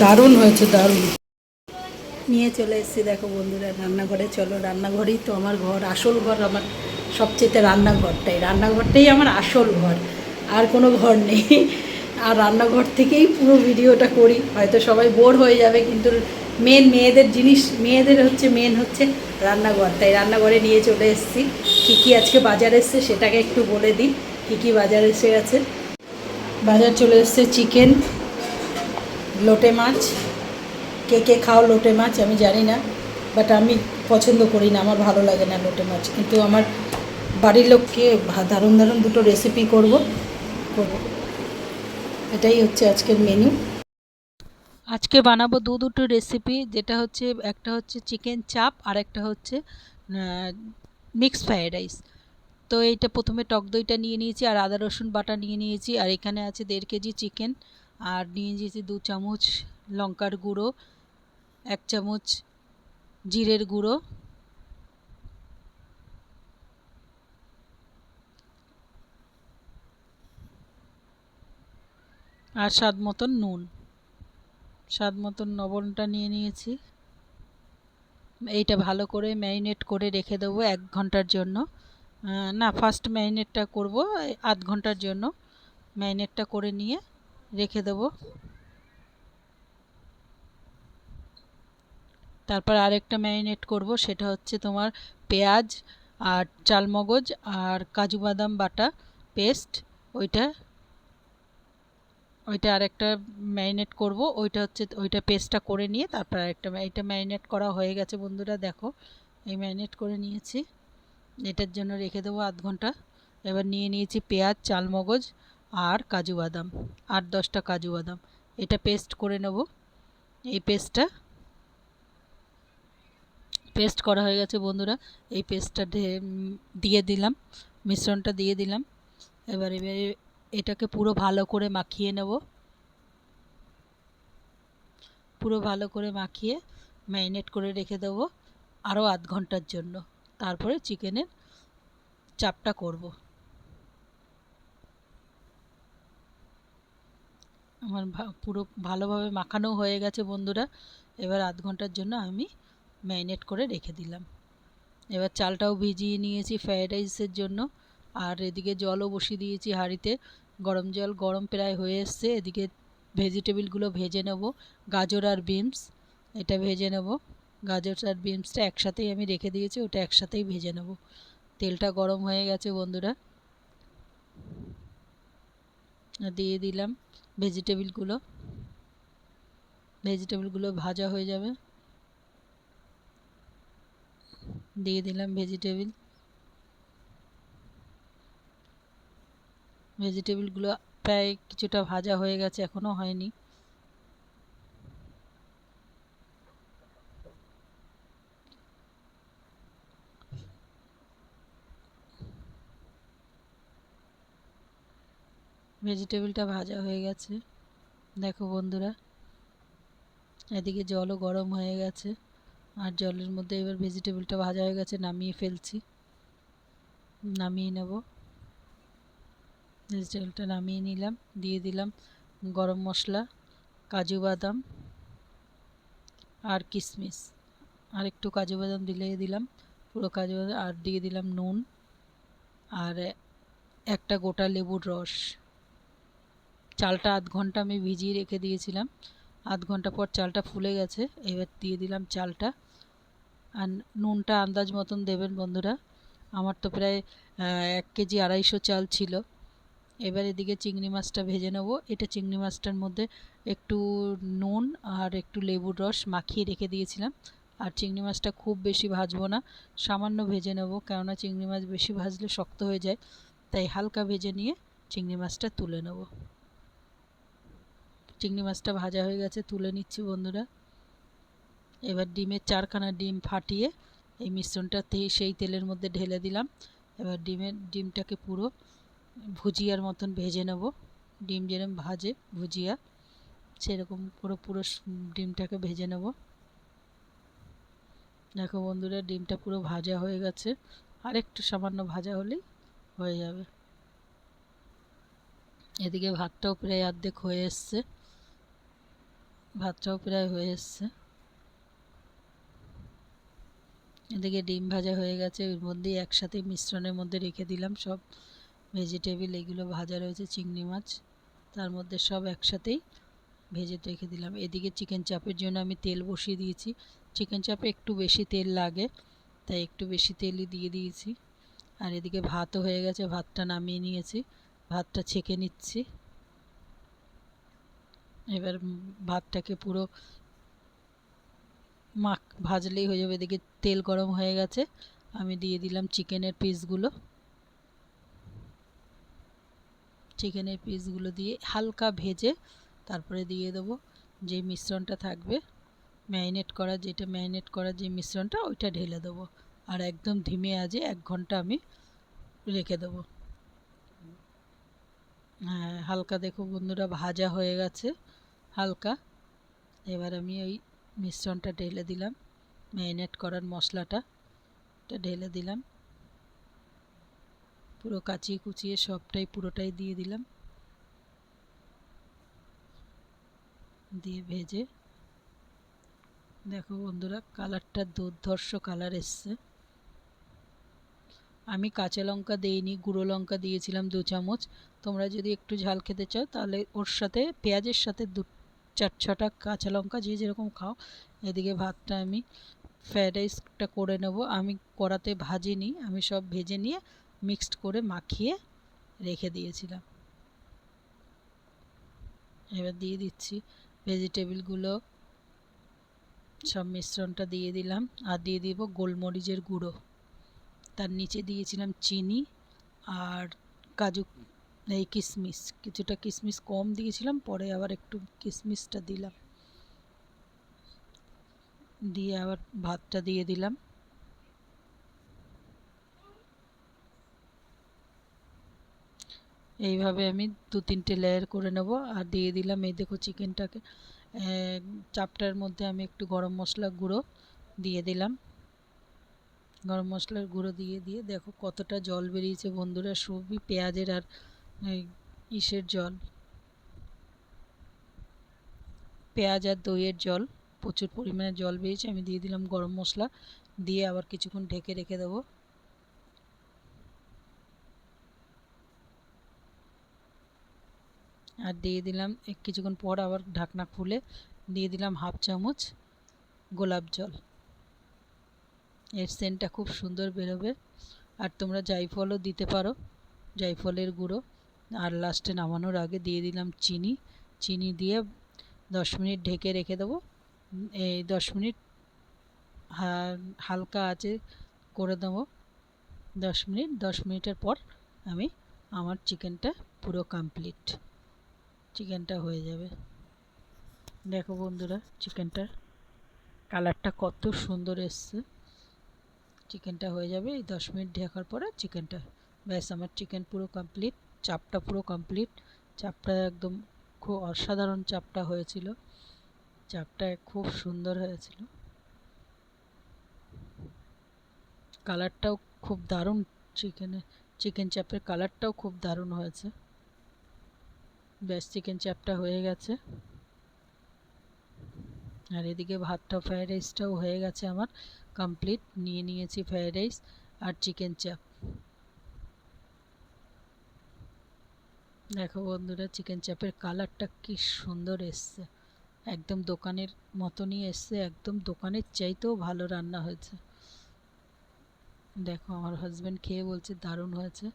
দারুণ হয়েছে, দারুণ। নিয়ে চলে এসেছি দেখো বন্ধুরা রান্নাঘরে। চলো, রান্নাঘরেই তো আমার ঘর, আসল ঘর আমার। সবচেয়ে রান্নাঘরটাই আমার আসল ঘর, আর কোনো ঘর নেই। আর রান্নাঘর থেকেই পুরো ভিডিওটা করি। হয়তো সবাই বোর হয়ে যাবে, কিন্তু মেয়েদের জিনিস, মেন হচ্ছে রান্নাঘর। তাই রান্নাঘরে নিয়ে চলে এসেছি। কী কী আজকে বাজার এসছে সেটাকে একটু বলে দিই। কী কী বাজার এসে গেছে। বাজার চলে এসছে চিকেন, লোটে মাছ। কে কে খাও লোটে মাছ আমি জানি না, বাট আমি পছন্দ করি না, আমার ভালো লাগে না লোটে মাছ। কিন্তু আমার বাড়ির লোককে দারুণ দারুণ দুটো রেসিপি করব। এটাই হচ্ছে আজকের মেনু। আজকে বানাবো দুটো রেসিপি, যেটা হচ্ছে একটা হচ্ছে চিকেন চাপ আর একটা হচ্ছে মিক্সড ফ্রাইড রাইস। তো এইটা প্রথমে টক দইটা নিয়ে নিয়েছি, আর আদা রসুন বাটা নিয়ে নিয়েছি, আর এখানে আছে 1.5 কেজি চিকেন, আর নিয়ে নিয়েছি 2 চামচ লঙ্কার গুঁড়ো, 1 চামচ জিরের গুঁড়ো, আর স্বাদ মতন নুন, স্বাদ মতন লবণটা নিয়ে নিয়েছি। এইটা ভালো করে ম্যারিনেট করে রেখে দেবো 1 ঘন্টার জন্য। না, ফার্স্ট ম্যারিনেটটা করব আধ ঘন্টার জন্য। ম্যারিনেটটা করে নিয়ে রেখে দেবো। তারপর আরেকটা ম্যারিনেট করব, সেটা হচ্ছে তোমার পেঁয়াজ আর চালমগজ আর কাজু বাদাম বাটা পেস্ট। ওইটা ওইটা আরেকটা ম্যারিনেট করব। ওইটা পেস্টটা করে নিয়ে তারপর এইটা ম্যারিনেট করা হয়ে গেছে বন্ধুরা। দেখো, এই ম্যারিনেট করে নিয়েছি, এটার জন্য রেখে দেবো আধ ঘন্টা। এবার নিয়ে নিয়েছি পেঁয়াজ, চালমগজ আর কাজু বাদাম, 8-10টা কাজু বাদাম। এটা পেস্ট করে নেব। এই পেস্ট করা হয়ে গেছে বন্ধুরা। এই পেস্টটা দিয়ে দিলাম, মিশ্রণটা দিয়ে দিলাম। এবারে এটাকে পুরো ভালো করে মাখিয়ে নেব। পুরো ভালো করে মাখিয়ে ম্যারিনেট করে রেখে দেবো আরও আধ ঘন্টার জন্য। তারপরে চিকেনের চাপটা করব। আমার পুরো ভালোভাবে মাখানো হয়ে গেছে বন্ধুরা। এবার আধ ঘন্টার জন্য আমি ম্যারিনেট করে রেখে দিলাম। এবার চালটাও ভিজিয়ে নিয়েছি ফ্রায়েড রাইসের জন্য, আর এদিকে জলও বসিয়ে দিয়েছি হাঁড়িতে। গরম জল গরম প্রায় হয়ে এসছে। এদিকে ভেজিটেবলগুলো ভেজে নেব। গাজর আর বিনস এটা ভেজে নেব। গাজর আর বিনসটা একসাথেই আমি রেখে দিয়েছি, ওটা একসাথেই ভেজে নেব। তেলটা গরম হয়ে গেছে বন্ধুরা, দিয়ে দিলাম ভেজিটেবলগুলো ভাজা হয়ে যাবে। দিয়ে দিলাম ভেজিটেবলগুলো প্রায় কিছুটা ভাজা হয়ে গেছে, এখনও হয়নি। ভেজিটেবলটা ভাজা হয়ে গেছে দেখো বন্ধুরা। এদিকে জলও গরম হয়ে গেছে, আর জলের মধ্যে এবার ভেজিটেবলটা ভাজা হয়ে গেছে, নামিয়ে ফেলছি। নামিয়ে নেব। ভেজিটেবলটা নামিয়ে নিলাম। দিয়ে দিলাম গরম মশলা, কাজু বাদাম আর কিশমিশ। আর একটু কাজু বাদাম দিলাম, পুরো কাজু বাদাম। আর দিয়ে দিলাম নুন, আর একটা গোটা লেবুর রস। চালটা আধ ঘন্টা আমি ভিজিয়ে রেখে দিয়েছিলাম। আধ ঘন্টা পর চালটা ফুলে গেছে। এবার দিয়ে দিলাম চালটা। আর নুনটা আন্দাজ মতন দেবেন বন্ধুরা। আমার তো প্রায় 1 কেজি 250 চাল ছিল। এবার এদিকে চিংড়ি মাছটা ভেজে নেব। এটা চিংড়ি মাছটার মধ্যে একটু নুন আর একটু লেবুর রস মাখিয়ে রেখে দিয়েছিলাম। আর চিংড়ি মাছটা খুব বেশি ভাজবো না, সামান্য ভেজে নেব, কেননা চিংড়ি মাছ বেশি ভাজলে শক্ত হয়ে যায়। তাই হালকা ভেজে নিয়ে চিংড়ি মাছটা তুলে নেব। চিংড়ি মাছটা ভাজা হয়ে গেছে, তুলে নিচ্ছি বন্ধুরা। এবার ডিমের 4খানা ডিম ফাটিয়ে এই মিশ্রণটা সেই তেলের মধ্যে ঢেলে দিলাম। এবার ডিমটাকে পুরো ভুজিয়ার মতন ভেজে নেব। ডিম যেরকম ভাজে ভুজিয়া, সেরকম পুরো ডিমটাকে ভেজে নেব। দেখো বন্ধুরা, ডিমটা পুরো ভাজা হয়ে গেছে, আর একটু সামান্য ভাজা হলেই হয়ে যাবে। এদিকে ভাতটাও প্রায় অর্ধেক হয়ে এসছে, ভাতটাও প্রায় হয়ে এসছে। এদিকে ডিম ভাজা হয়ে গেছে, ওর মধ্যেই একসাথে মিশ্রণের মধ্যে রেখে দিলাম সব ভেজিটেবিল, এগুলো ভাজা রয়েছে চিংড়ি মাছ, তার মধ্যে সব একসাথেই ভেজে রেখে দিলাম। এদিকে চিকেন চাপের জন্য আমি তেল বসিয়ে দিয়েছি, চিকেন চাপে একটু বেশি তেল লাগে তাই একটু বেশি তেলই দিয়ে দিয়েছি। আর এদিকে ভাতও হয়ে গেছে, ভাতটা নামিয়ে নিয়েছি, ভাতটা ছেঁকে নিচ্ছি। এবার ভাতটাকে পুরো ভাজলেই হয়ে যাবে। এদিকে তেল গরম হয়ে গেছে, আমি দিয়ে দিলাম চিকেনের পিসগুলো, চিকেনের পিসগুলো দিয়ে হালকা ভেজে তারপরে দিয়ে দেবো যে মিশ্রণটা থাকবে ম্যারিনেট করা, যেটা ম্যারিনেট করা যে মিশ্রণটা ওইটা ঢেলে দেবো। আর একদম ধিমে আঁচে 1 ঘন্টা আমি রেখে দেবো। হ্যাঁ, হালকা দেখো বন্ধুরা ভাজা হয়ে গেছে হালকা। এবার আমি ওই মিশ্রণটা ঢেলে দিলাম, ম্যারিনেট করার মশলাটা ঢেলে দিলাম, পুরো কাচিয়ে কুচিয়ে সবটাই পুরোটাই দিয়ে দিলাম, দিয়ে ভেজে দেখো বন্ধুরা কালারটা দুর্ধর্ষ কালার এসছে। আমি কাঁচা লঙ্কা দিইনি, গুঁড়ো লঙ্কা দিয়েছিলাম 2 চামচ। তোমরা যদি একটু ঝাল খেতে চাও তাহলে ওর সাথে পেঁয়াজের সাথে 4-6টা কাঁচা লঙ্কা, যে যেরকম খাও। এদিকে ভাতটা আমি ফ্রায়েড রাইসটা করে নেব, আমি কড়াতে ভাজিনি, আমি সব ভেজে নিয়ে মিক্সড করে মাখিয়ে রেখে দিয়েছিলাম। এবার দিয়ে দিচ্ছি ভেজিটেবিলগুলো, সব মিশ্রণটা দিয়ে দিলাম, আর দিয়ে দিব গোলমরিচের গুঁড়ো, তার নিচে দিয়েছিলাম চিনি আর কাজু, এই কিশমিশ, কিছুটা কিশমিশ কম দিয়েছিলাম, পরে আবার একটু কিশমিশটা দিলাম, দিয়ে আবার ভাতটা দিয়ে দিলাম। এইভাবে আমি 2-3টে লেয়ার করে নেব। আর দিয়ে দিলাম এই দেখো চিকেনটাকে, চাপটার মধ্যে আমি একটু গরম মশলা গুঁড়ো দিয়ে দিলাম, গরম মশলার গুঁড়ো দিয়ে দিয়ে দেখো কতটা জল বেরিয়েছে বন্ধুরা, সবই পেঁয়াজের আর ইসের জল, পেঁয়াজ আর দইয়ের জল, প্রচুর পরিমাণে জল বেরিয়েছে। আমি দিয়ে দিলাম গরম মশলা, দিয়ে আবার কিছুক্ষণ ঢেকে রেখে দেবো। আর দিয়ে দিলাম কিছুক্ষণ পর আবার ঢাকনা খুলে দিয়ে দিলাম 1/2 চামচ গোলাপ জল, এর সেন্টটা খুব সুন্দর বেরোবে। আর তোমরা জায়ফলও দিতে পারো, জায়ফলের গুঁড়ো। আর লাস্টে নামানোর আগে দিয়ে দিলাম চিনি, চিনি দিয়ে 10 মিনিট ঢেকে রেখে দেবো। এই 10 মিনিট হালকা আঁচে করে দেবো 10 মিনিট। 10 মিনিটের পর আমি আমার চিকেনটা পুরো কমপ্লিট, চিকেনটা হয়ে যাবে। দেখো বন্ধুরা চিকেনটার কালারটা কত সুন্দর এসছে, চিকেনটা হয়ে যাবে এই 10 মিনিট ঢাকার পরে চিকেনটা, ব্যাস আমার চিকেন পুরো কমপ্লিট। চাপটা পুরো কমপ্লিট, চাপটা একদম খুব অসাধারণ চাপটা হয়েছিল, চাপটা খুব সুন্দর হয়েছিল, কালারটাও খুব দারুণ, চিকেন চাপের কালারটাও খুব দারুণ হয়েছে। ব্যাস চিকেন চাপটা হয়ে গেছে। আর এদিকে ভাতটা ফ্রায়েড রাইসটাও হয়ে গেছে আমার কমপ্লিট, নিয়ে নিয়েছি ফ্রায়েড রাইস আর চিকেন চাপ। দেখো বন্ধুরা চিকেন চাপের কালারটা কি সুন্দর এসছে, একদম দোকানের মতনই এসছে, একদম দোকানের চাইতেও ভালো রান্না হয়েছে। দেখো আমার হাজব্যান্ড খেয়ে বলছে দারুণ হয়েছে।